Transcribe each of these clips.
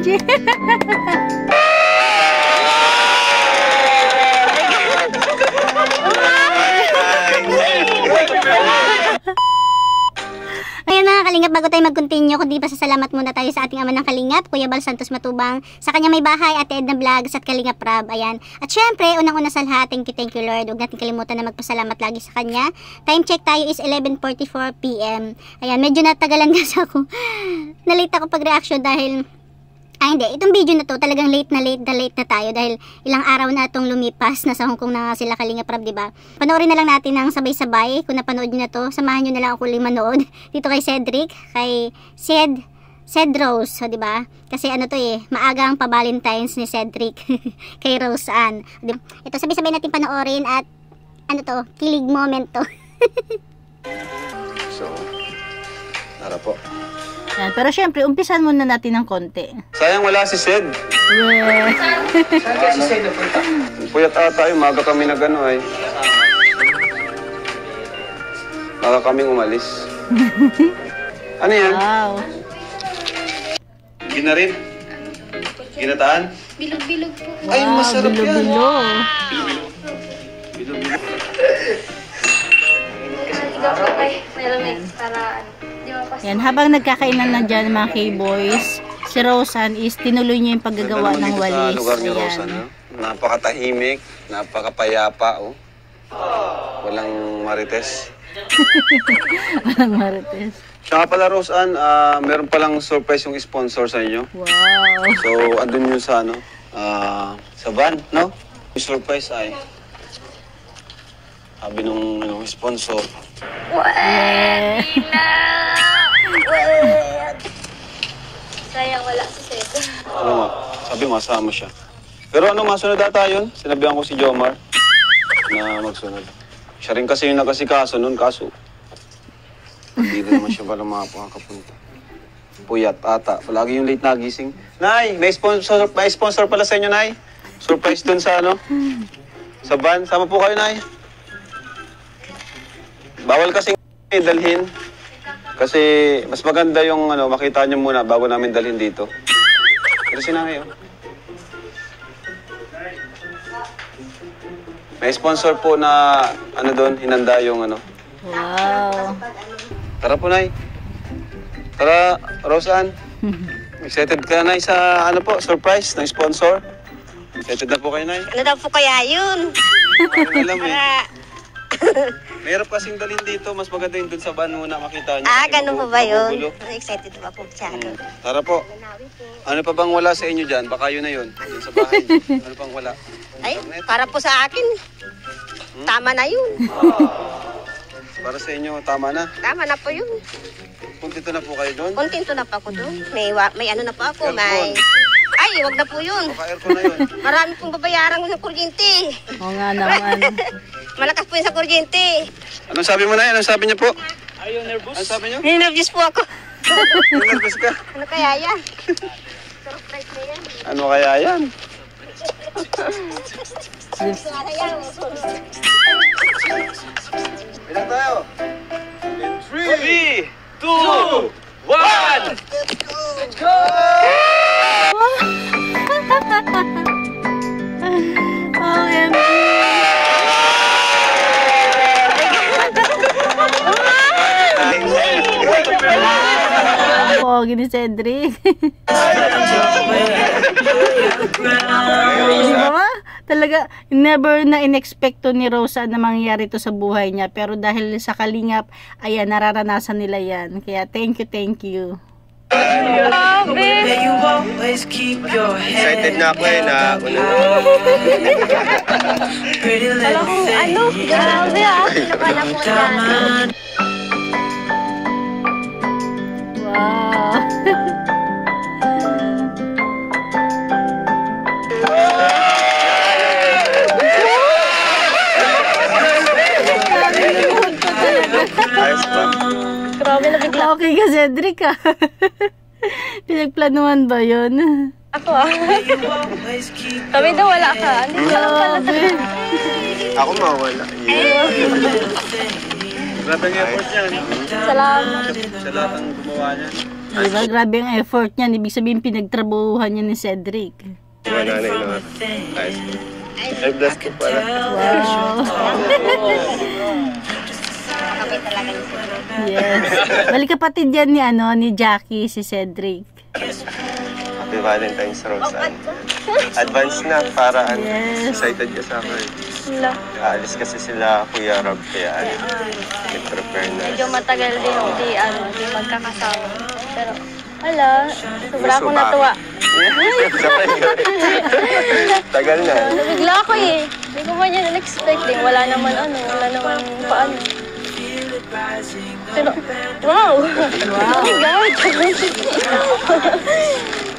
Angie. Ayan mga kalingap, bago tayo mag-continue, kundi pa salamat muna tayo sa ating ama ng kalingap, Kuya Bal Santos Matubang, sa kanya may bahay, Ate Edna Vlogs at Kalingap Rab. Ayan. At syempre, unang-una sa lahat, thank you Lord. Huwag natin kalimutan na magpasalamat lagi sa kanya. Time check tayo is 11:44 PM. Ayan, medyo natagalan kasi ako. Na-late ako pag-reaction dahil hindi, itong video na to talagang late na tayo dahil ilang araw na itong lumipas, nasa Hong Kong na nga sila Kalingap Rab, diba? Panoorin na lang natin ng sabay-sabay. Kung napanood nyo na to, samahan nyo na lang ako ulit manood dito kay Cedric, kay Ced Rose, so, diba? Kasi ano to maagang pa-Valentine's ni Cedric kay Rose Ann. Ito, sabay-sabay natin panoorin at ano to, kilig moment to. So, tara po. Yan, pero syempre, umpisan muna natin ng konti. Sayang wala si Sed. Yeah. Saan si Sed napunta? Puyat ata, maga kami na gano'n ay. Maga kaming umalis. Ano yan? Wow. Ginarin? Ginataan? Bilog-bilog po. Wow, Ay, masarap yan. Bilo-bilo. Ikaw po ay meron para di mapasok. Yan, habang nagkakainan na dyan mga K-boys, si Roseanne is tinuloy niya yung paggagawa ng walis. Sa lugar ni Ayan. Roseanne, ha? Napakatahimik, napakapayapa, oh. Walang marites. Walang marites. Siya nga pala, Roseanne, meron palang surprise yung sponsor sa inyo. Wow. So, andun yun sa, sa van, no? Yung surprise ay, sabi nung sponsor, Yeah. Sayang wala si Sed. ano nga, sabi masama siya. Pero ano, masunod ata yun? Sinabihan ko si Jomar na magsunod. Siya rin kasi yung nakasikaso nun, kaso hindi naman siya pala makakapunta. Puyat ata, palagi yung late nagising. Nay, may sponsor pala sa inyo, Nay. Surprise dun sa sa van. Sama po kayo, Nay. Bawal kasing dalhin. Kasi mas maganda yung makita niyo muna bago namin dalhin dito. Pero si Nanay, oh. May sponsor po na doon, hinanda yung Wow. Tara po, Nay. Tara, Roseanne. Excited ka, Nay, sa surprise ng sponsor? Excited na po kayo, Nay? Ano daw po kaya yun? Alam Mahirap kasing dalhin dito, mas maganda yung dun sa van muna makita niyo. Ganun po ba yun? Excited pa po siya. Tara po. Ano pa bang wala sa inyo dyan? Baka yun na yun. Dun sa bahay. Ano pang wala? Ay, para po sa akin. Tama na yun. Para sa inyo, tama na. Tama na po yun. Kuntito na po kayo doon. Kontento na po ako doon. May ano na po ako. Aircon. Ay, wag na po yun. Baka aircon na yun. Marami pong babayaran ng kuryente. Oo nga naman. Malakas po yun sa kuryente. Anong sabi mo, Nay? Anong sabi niyo po? Are you nervous? Anong sabi niyo? Nervous po ako. Nervous ka? Ano kaya yan? Surprise na yan. Ano kaya yan? Bilang tayo. In 3, 2, 1! Let's go! OMG! Pogi ni Cedric. Di ba? Talaga, never na inexpecto ni Rosa na mangyayari to sa buhay niya. Pero dahil sa Kalingap, ayan, nararanasan nila yan. Kaya thank you. Excited na ako na Grabe ah. Nakala po yan. Wow. Ayos ba? Grabe na bigla. Okay ka, Cedric, ha? Pinagplanuhan ba yun? Ako ah. Kami daw wala ka. Hindi ko lang pala Grabe. Ako mawala. Grabe ang effort niya. Salamat. Sa lahat ng gumawa niya. Diba? Grabe ang effort niya. Ibig sabihin, pinagtrabuhan niya ni Cedric. Mga nanay na ayos po. Ay, bless ko pala. Wow. Kami talaga ni Cedric. Yes. Balik kapatid yan ni Jackie, si Cedric. Happy Valentine's, Roseanne. Advance na para Yes. excited ka sa akin. Wala. Aalis kasi sila Kuya Rob kaya nag-prepare na. Medyo matagal din di magkakasama. Pero, wala. Sobra akong natuwa. Sabay ka. Tagal na. Nabigla ako eh. Hindi ko man yan in-expect din. Wala naman paano. Pero, wow! Wow! Oh my God!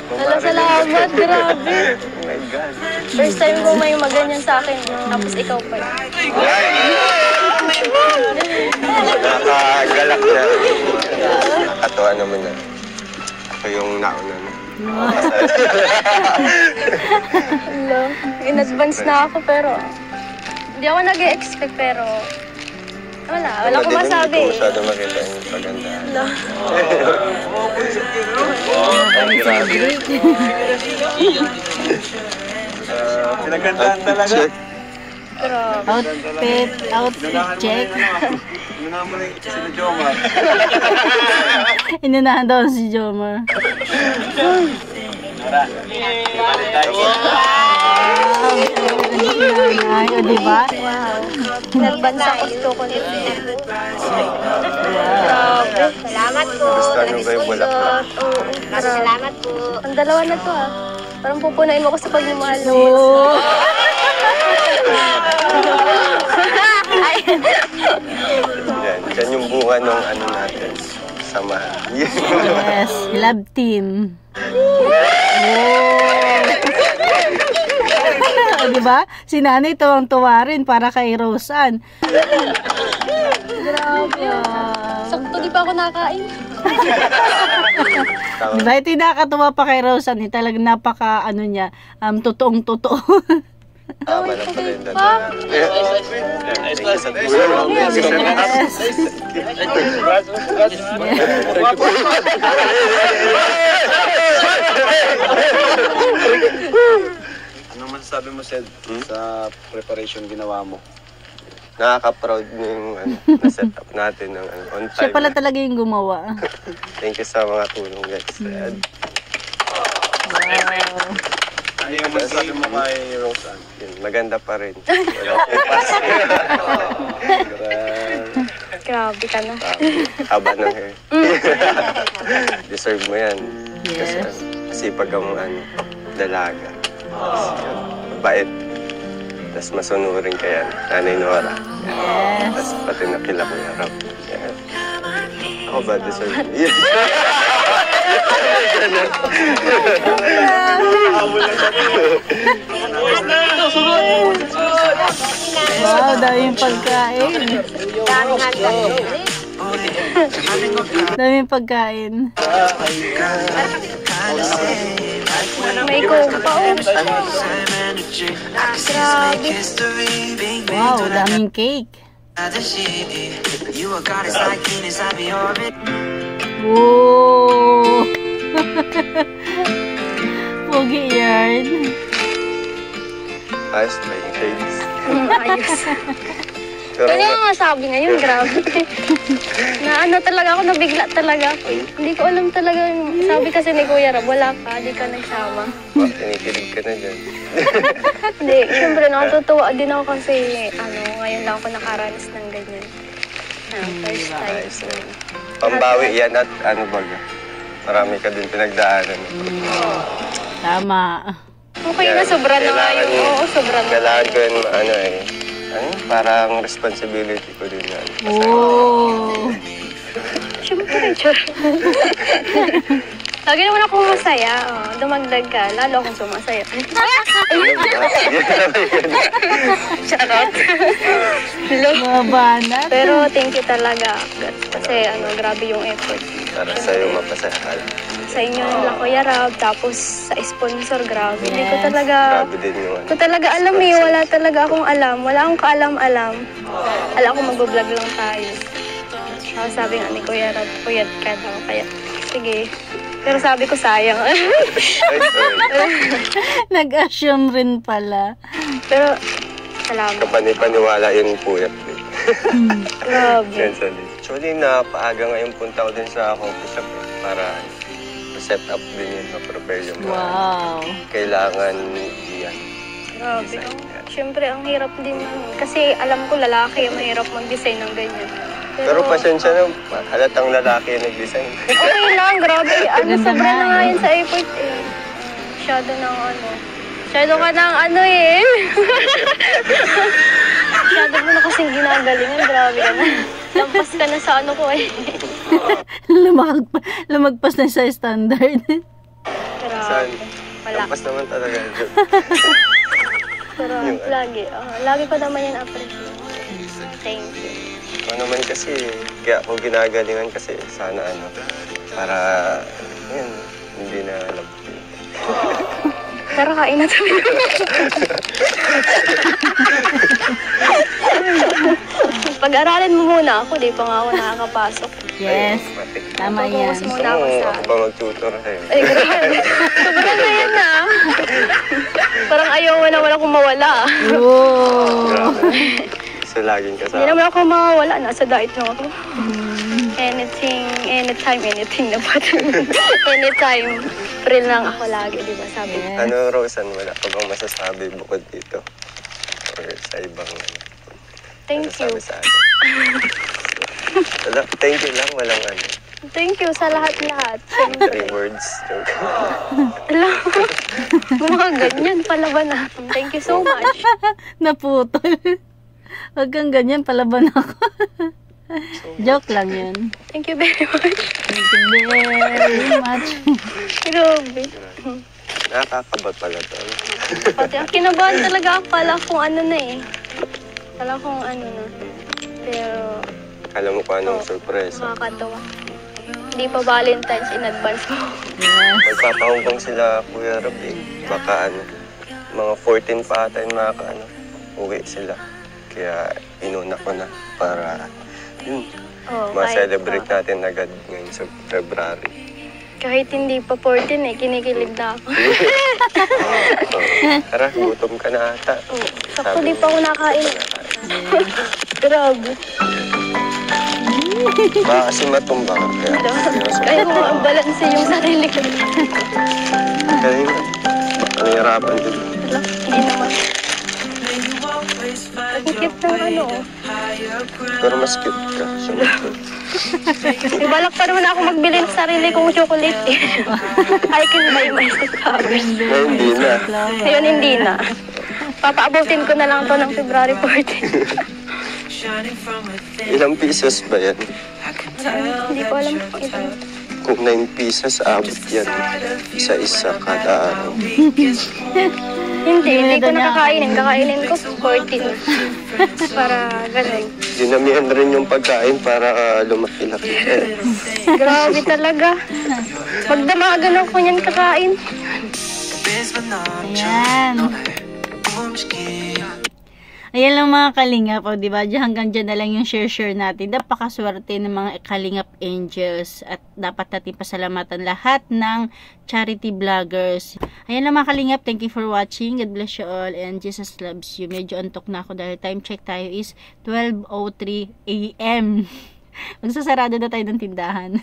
Wala, salamat. Grabe. Oh my God. First time ko may maganyan sa akin. Tapos ikaw pa yun. Nakagalak na. Nakakatuwa naman na. Ako yung nauna na. Hello. In advance na ako pero hindi ako nag-expect pero wala akong masabi. Hindi ko masyado makita yung paganda. Hello. Cedric. Pinagandaan talaga. Check. Grabe. Outfit check. Inunahan mo na sila Jomar. Inunahan daw si Jomar. Ay, o diba? Wow. In advance ako gusto ko nito. Grabe. Salamat po. Gusto nyo ba yung bulaklak? Oo. Salamat po. Ang dalawa na to ah. Parang pupunain mo ko sa pagmamahal. Oo. Yan. Yan yung bunga ng ano natin. Samahan. Yes, love team. O, diba? Si nanay tuwang-tuwa rin para kay Roseanne. Grabe. Sakto di pa ako nakain. Diba? Ito yung nakakatuwa pa kay Roseanne. Talagang napaka, niya, totoong-totoo. Tama lang pala yung dalawa. Thank you sa tulong. Anong masasabi mo, Sed, sa preparation ginawa mo? Nakaka-proud na yung na-set up natin ng on time. Siya pala talaga yung gumawa. Thank you sa mga tulong, guys. Wow. Ano yung masasabi mo kay Roseanne? Yun, maganda pa rin. Wala akong pass. Grabe ka na. Haba ng hair. Deserve mo yan. Kasi Yes. sipag ang dalaga. Mabait. Tapos masunurin ka yan. Nanay Nora. Yes. Tapos pati nakila ko yung rap. Yan. Ako ba deserve mo? Yes. Wow, daming pagkain. Daming pagkain. May coke pa oh. Grabe. Wow, daming cake. Whoa! Pogi yarn. Ayos ba yung shades? Ayos. Pero Ano yung masabi ngayon? Grabe. Na talaga ako, nabigla talaga. Hindi ko alam talaga. Sabi kasi ni Kuya Rob, wala ka, di ka nagsama. kinikilig ka na dyan. Hindi, siyempre nakatutuwa din ako kasi ngayon lang ako nakaranas ng ganyan. First time. So, Pambawi yan at baga. Marami ka din pinagdaanan. Tama. okay na, sobra na nga yung, sobra na. Kailangan ko yun, parang responsibility ko din yan. Oh. Siyempre, sure. Lagi naman ako masaya. Dumagdag ka, lalo akong sumasaya. Charot. Mga banat. Pero thank you talaga. Kasi grabe yung effort. Para sa'yo mapasaya ka. Sa inyo nila Kuya Rob, tapos sa sponsor, grabe. Hindi ko talaga, Grabe din yung ko talaga alam eh. Wala talaga akong alam. Wala akong kaalam-alam. Alam ko mag-vlog lang tayo. Sabi nga ni Kuya Rob, puyat ka daw. Kaya sige. Pero sabi ko sayang. Ay, sorry. Nag-assume rin pala. Pero, salamat. Kapani-paniwala yung puyat. Grabe. Yan sa list. Actually, napaaga ngayon punta ko din sa coffee shop para set up din yun, ma-prepare yung mga Wow. kailangan yan. Grabe. Siyempre, ang hirap din nun. Kasi alam ko lalaki, mahirap mag-design ng ganyan. Pero pasensya na, halatang lalaki yung nag-design. Okay lang, grabe. Ano, Ganda sobra nga na nga eh. yun sa effort eh. Masyado ng ano. Masyado ka ng ano eh. Masyado mo na kasing ginagalingan. Grabe ka na. Lampas ka na sa ano ko eh. Lumagpas na sa standard. Saan? Grabe. Wala. Lampas naman talaga. Pero lagi ko naman yan appreciate. Thank you. Ako naman kasi, kaya ako ginagalingan kasi sana ano, para, yun, hindi na alam. Pero kain na tayo. Pag-aralin mo muna ako, di pa nga ako nakakapasok. Yes. Tama yan. Focus muna ako sa... Ako ba mag-tutor sa'yo? Ay, grabe. Sobrang na yan na. Parang ayaw mo na wala kung mawala. Oh. Grabe. Kasi laging Hindi kasama. naman ako mawawala. Nasa diet lang ako. Anything, anytime, anything na ba? Anytime. Frill lang ako lagi, di ba? Sabi ko. Ano, Rosan, wala ka bang masasabi bukod dito? Or sa ibang ano? Thank you. Masasabi sa atin? Wala, thank you lang, walang ano. Thank you sa lahat-lahat. 3 words. Alam mo, mga ganyan pala ba na? Thank you so much. Naputol. Wag kang ganyan, palaban ako. Joke lang yun. Thank you very much. Thank you very much. Grabe. Nakakabat pala to. Pati ang kinabahan talaga ako. Kala kung ano na eh. Kala kung ano na. Pero Alam mo kung anong surprise. nakakatawa. Hindi pa Valentine's in advance mo. Yes. Magpapahongkong sila, Kuya Rob, eh. Baka ano, mga 14 pa ata yung mga ano, uwi sila. Kaya inuna ko na para yun, Oh, ma-celebrate natin agad ngayon sa February. Kahit hindi pa 14 eh, kinikilig na ako. So, tara, gutom ka na ata. Oh, sakto di pa ako nakain. Grabe. Baka kasi matumba ka. Kaya ko ang balance yung sarili ko. Kaya yun, nahihirapan din. Wala, hindi naman. Ang cute ng ano oh. Pero mas cute ka. Siyempre. May balak pa naman ako magbili ng sarili kong chocolate eh. I can buy myself flowers. Ngayon, hindi na. Ngayon hindi na. Papaabutin ko na lang to ng February 14. Ilang pieces ba yan? Hindi ko alam kung ilan. Kung 9 pieces, abot yan. Isa-isa kada araw. Hindi ko nakakainin. Kakainin ko 14. Para ganun. Dinamihan rin yung pagkain para lumaki-laki. Grabe talaga. Pagdamagan ako niyan kakain. Ayan. Ayan lang mga kalingap, o diba? Hanggang dyan na lang yung share natin. Napakaswerte ng mga kalingap angels at dapat natin pasalamatan lahat ng charity vloggers. Ayan lang mga kalingap, thank you for watching. God bless you all and Jesus loves you. Medyo antok na ako dahil time check tayo is 12:03 AM. Magsasarado na tayo ng tindahan.